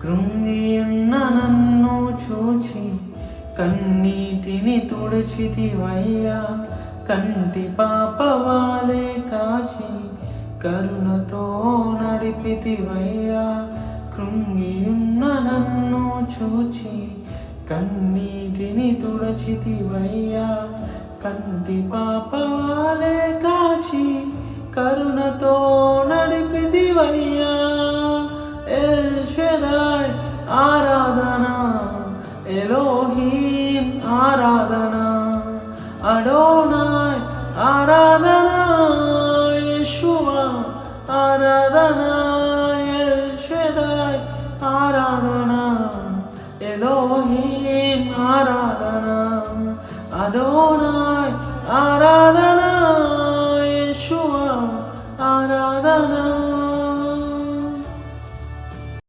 కృంగియున్న నన్ను చూచి కన్నీటిని తుడిచితివయ్యా. కంటి పాపవాలే కాచి కరుణతో నడిపితివయ్యా. కృంగియున్న నన్ను చూచి కన్నీటిని తుడిచితివయ్యా. కంటి పాపవాలే కాచి కరుణతో నడిపితివయ్యా. ఎల్ షదాయ్ ఆరాధన, ఎలోహీం ఆరాధన, అడోనాయ్ ఆరాధన, యేషువా ఆరాధన, ఎల్ షదాయ్ ఆరాధన, ఎలోహీం ఆరాధన, అడోనాయ్